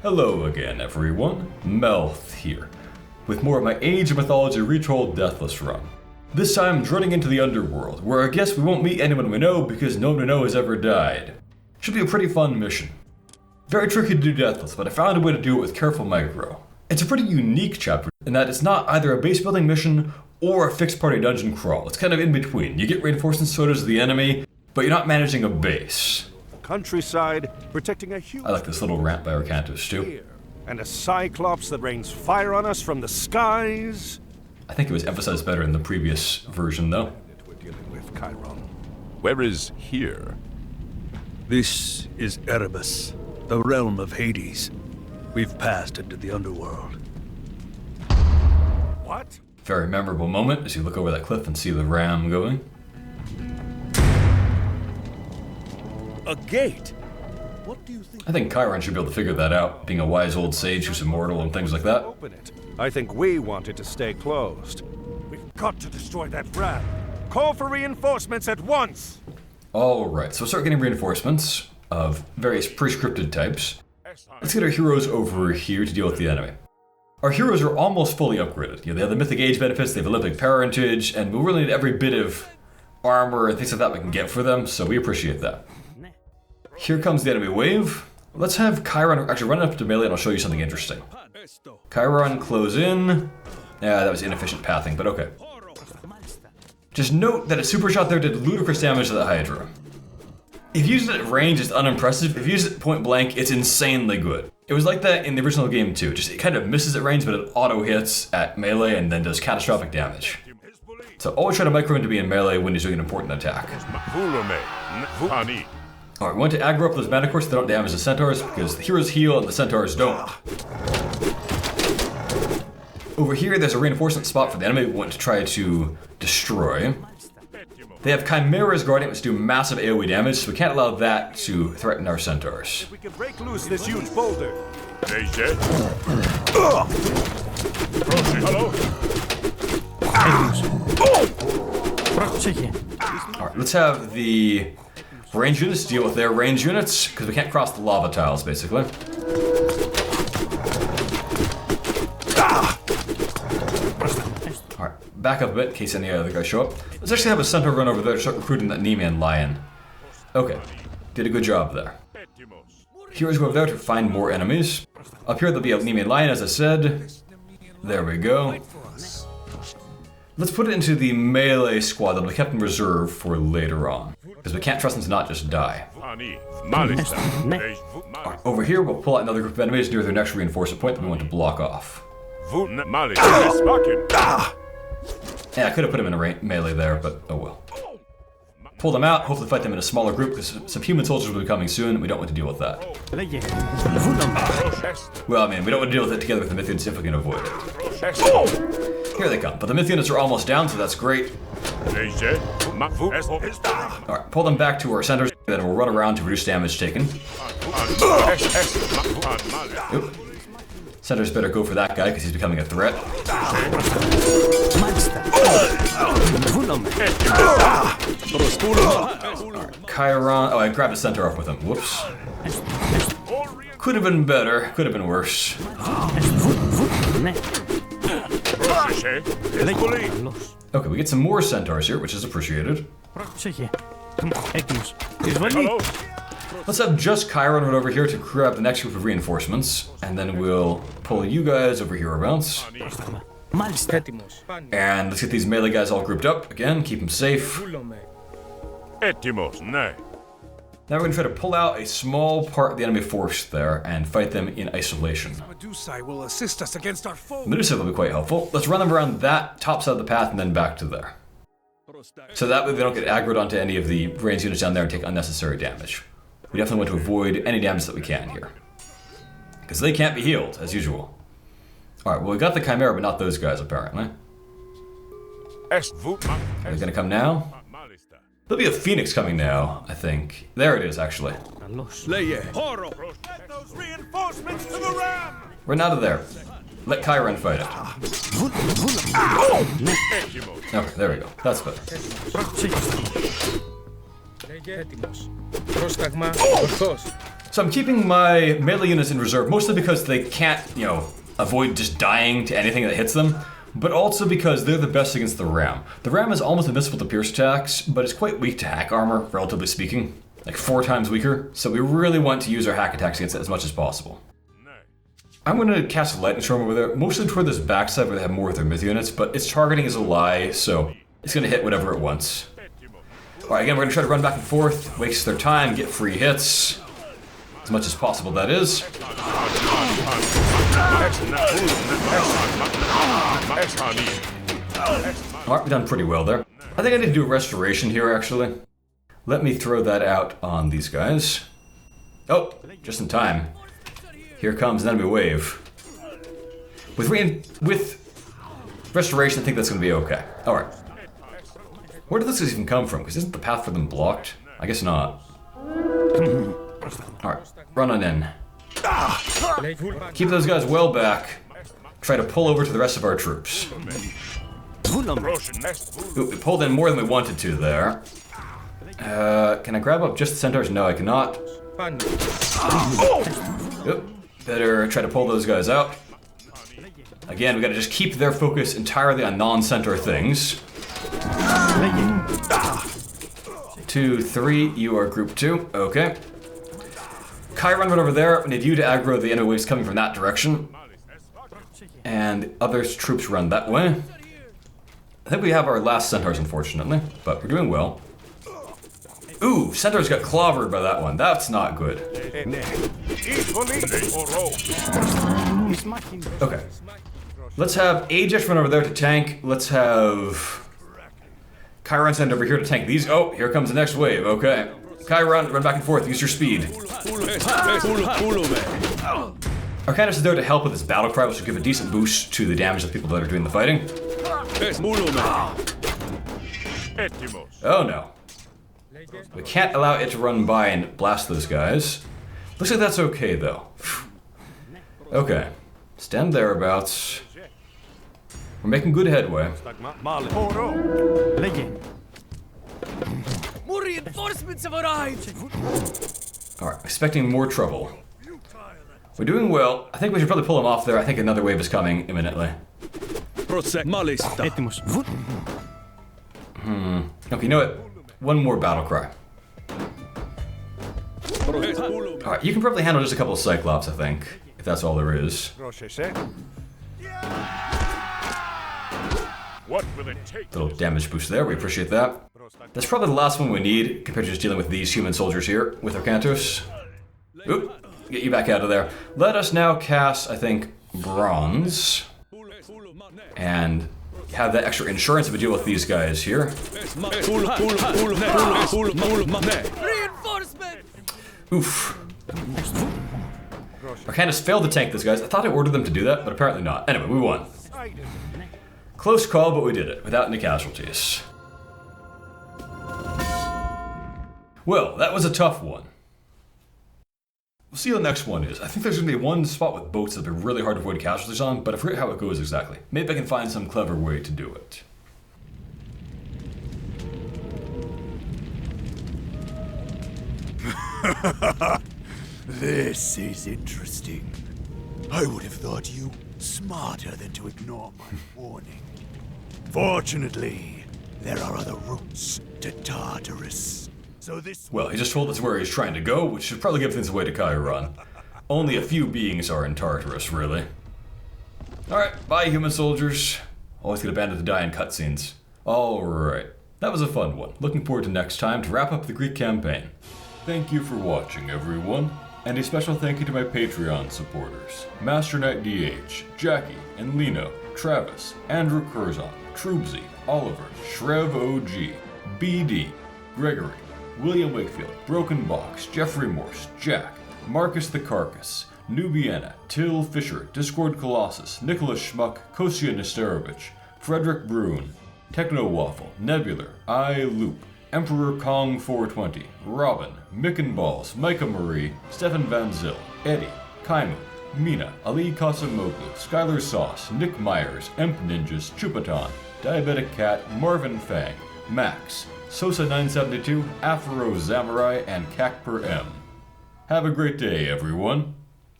Hello again, everyone. Melth here, with more of my Age of Mythology Retold Deathless run. This time, running into the underworld, where I guess we won't meet anyone we know because no one we know has ever died. Should be a pretty fun mission. Very tricky to do Deathless, but I found a way to do it with careful micro. It's a pretty unique chapter in that it's not either a base building mission or a fixed party dungeon crawl. It's kind of in between. You get reinforcement sodas of the enemy, but you're not managing a base. Countryside, protecting a huge... I like this little rant by Arcantus too. And a cyclops that rains fire on us from the skies. I think it was emphasized better in the previous version though. We're dealing with Chiron. Where is here? This is Erebus, the realm of Hades. We've passed into the underworld. What? Very memorable moment as you look over that cliff and see the ram going. A gate? What do you think? I think Chiron should be able to figure that out, being a wise old sage who's immortal and things like that. Open it. I think we want it to stay closed. We've got to destroy that ram. Call for reinforcements at once. Alright, so start getting reinforcements of various pre-scripted types. Let's get our heroes over here to deal with the enemy. Our heroes are almost fully upgraded. They have the Mythic Age benefits, they have Olympic parentage, and we really need every bit of armor and things like that we can get for them, so we appreciate that. Here comes the enemy wave. Let's have Chiron actually run up to melee and I'll show you something interesting. Chiron, close in. Yeah, that was inefficient pathing, but okay. Just note that a super shot there did ludicrous damage to the Hydra. If you use it at range, it's unimpressive. If you use it point blank, it's insanely good. It was like that in the original game too. Just it kind of misses at range, but it auto hits at melee and then does catastrophic damage. So always try to micro him to be in melee when he's doing an important attack. Alright, we want to aggro up those manticores so they don't damage the centaurs, because the heroes heal and the centaurs don't. Over here, there's a reinforcement spot for the enemy we want to try to destroy. They have chimeras guarding which do massive AoE damage, so we can't allow that to threaten our centaurs. We can break loose this huge boulder. Hello? Alright, let's have the range units deal with their range units, because we can't cross the lava tiles, basically. Alright, back up a bit in case any other guys show up. Let's actually have a centaur run over there to start recruiting that Nemean lion. Okay, did a good job there. Heroes go over there to find more enemies. Up here there'll be a Nemean lion, as I said. There we go. Let's put it into the melee squad that will be kept in reserve for later on, because we can't trust them to not just die. Right, over here we'll pull out another group of enemies near their next reinforcement point that we want to block off. Yeah, I could have put him in a melee there, but oh well. Pull them out, hopefully fight them in a smaller group, because some human soldiers will be coming soon and we don't want to deal with that. Well, I mean, we don't want to deal with it together with the Mythians if we can avoid it. Here they come, but the Myth units are almost down, so that's great. Alright, pull them back to our centers, then we'll run around to reduce damage taken. Oop. Centers better go for that guy, because he's becoming a threat. Alright, Chiron. Oh, I grabbed a centaur off with him. Whoops. Could have been better, could have been worse. Okay, we get some more centaurs here, which is appreciated. Let's have just Chiron run over here to grab the next group of reinforcements, and then we'll pull you guys over hereabouts. And let's get these melee guys all grouped up again, keep them safe. Now we're going to try to pull out a small part of the enemy force there and fight them in isolation. Medusa will assist us against our foe. Medusa will be quite helpful. Let's run them around that top side of the path and then back to there. So that way they don't get aggroed onto any of the range units down there and take unnecessary damage. We definitely want to avoid any damage that we can here, because they can't be healed, as usual. Alright, well we got the Chimera, but not those guys apparently. Are they going to come now? There'll be a Phoenix coming now, I think. There it is, actually. Get those reinforcements to the ram! Run out of there. Let Chiron fight it. Okay, there we go. That's better. So I'm keeping my melee units in reserve, mostly because they can't, avoid just dying to anything that hits them, but also because they're the best against the ram. The ram is almost invincible to pierce attacks, but it's quite weak to hack armor, relatively speaking. Like 4 times weaker, so we really want to use our hack attacks against it as much as possible. I'm going to cast a lightning storm over there, mostly toward this backside where they have more of their myth units, but its targeting is a lie, so it's going to hit whatever it wants. Alright, again, we're going to try to run back and forth, waste their time, get free hits. As much as possible, that is. Alright, we've done pretty well there. I think I need to do a restoration here, actually. Let me throw that out on these guys. Oh, just in time. Here comes an enemy wave. With restoration, I think that's going to be okay. Alright. Where did this even come from? Because isn't the path for them blocked? I guess not. Alright, run on in. Keep those guys well back. Try to pull over to the rest of our troops. Ooh, we pulled in more than we wanted to there. Can I grab up just the centaurs? No, I cannot. Oop, better try to pull those guys out. Again, we gotta just keep their focus entirely on non-centaur things. 2, 3, you are group 2, okay. Chiron run over there, we need you to aggro the enemy waves coming from that direction. And other troops run that way. I think we have our last centaurs, unfortunately, but we're doing well. Ooh, centaurs got clobbered by that one. That's not good. Okay. Let's have Ajax run over there to tank. Let's have Chiron send over here to tank these. Oh, here comes the next wave. Okay. Chiron, run back and forth. Use your speed. Arcanus is there to help with his battle cry, which will give a decent boost to the damage of the people that are doing the fighting. Oh no. We can't allow it to run by and blast those guys. Looks like that's okay though. Okay. Stand thereabouts. We're making good headway. More reinforcements have arrived! Alright, expecting more trouble. We're doing well. I think we should probably pull him off there. I think another wave is coming imminently. Okay, you know what? One more battle cry. Alright, you can probably handle just a couple of Cyclops, I think. If that's all there is. What will it take? Little damage boost there, we appreciate that. That's probably the last one we need, compared to just dealing with these human soldiers here, with Arcantos. Oop, get you back out of there. Let us now cast, I think, Bronze. And have that extra insurance if we deal with these guys here. Reinforcement! Oof. Arcanus failed to tank those guys. I thought I ordered them to do that, but apparently not. Anyway, we won. Close call, but we did it, without any casualties. Well, that was a tough one. We'll see how the next one is. I think there's going to be one spot with boats that'll be really hard to avoid casualties on, but I forget how it goes exactly. Maybe I can find some clever way to do it. This is interesting. I would have thought you smarter than to ignore my warning. Fortunately, there are other routes to Tartarus. So this Well, he just told us where he's trying to go, which should probably give things away to Chiron. Only a few beings are in Tartarus, really. Alright, bye human soldiers. Always get abandoned to die in cutscenes. Alright, that was a fun one. Looking forward to next time to wrap up the Greek campaign. Thank you for watching, everyone. And a special thank you to my Patreon supporters. Master Knight DH, Jackie, and Lino, Travis, Andrew Curzon, Troobsy, Oliver, Shrev OG, BD, Gregory, William Wakefield, Broken Box, Jeffrey Morse, Jack, Marcus the Carcass, Nubiana, Till Fisher, Discord Colossus, Nicholas Schmuck, Kosia Nesterovich, Frederick Bruin, Techno Waffle, Nebular, I Loop, Emperor Kong 420, Robin, Micken Balls, Micah Marie, Stefan Van Zyl, Eddie, Kaimu, Mina, Ali Kasamoglu, Skylar Sauce, Nick Myers, Emp Ninjas, Chupaton, Diabetic Cat, Marvin Fang, Max, Sosa972, Afro Samurai, and Cacper M. Have a great day, everyone.